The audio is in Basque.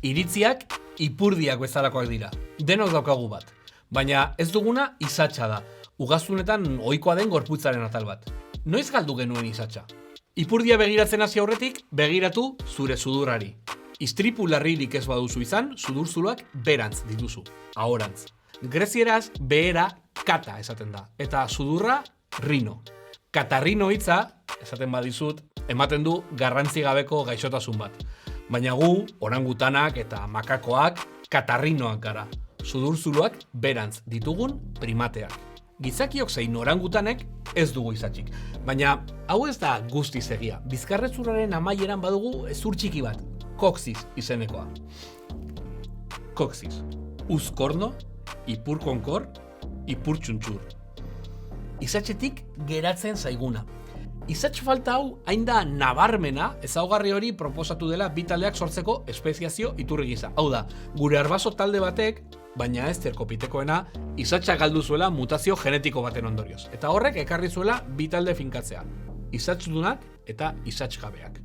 Iritziak ipurdiak bezalakoak dira. Denok daukagu bat. Baina ez duguna izatsa da. Ugaztunetan ohikoa den gorputzaren atal bat. Noiz galdu genuen izatsa? Ipurdia begiratzen hasi aurretik, begiratu zure sudurrari. Istripu larririk ez baduzu izan, sudurzuloak berantz dituzu. Ahorantz. Grezieraz behera kata esaten da. Eta sudurra rino. Katarrino hitza, esaten badizut, ematen du garrantzi gabeko gaixotasun bat. Baina gu, orangutanak eta makakoak, katarrinoak gara. Sudurzuloak berantz ditugun primateak. Gizakiok zein orangutanek ez dugu izatzik. Baina hau ez da guztiz egia. Bizkarrezurraren amaieran badugu hezur txiki bat. Koksis izenekoa. Koksis. Uzkorno, ipur konkor, ipur txuntxur. Izatzetik geratzen zaiguna. Izatz falta hau hain da nabarmena ezaugarri hori proposatu dela bi taldeak sortzeko espeziazio iturri gisa. Hau da, gure arbaso talde batek, baina ez zerkopitekoena, izatza galdu zuela mutazio genetiko baten ondorioz. Eta horrek ekarri zuela bi talde finkatzea. Izatzdunak eta izatzgabeak.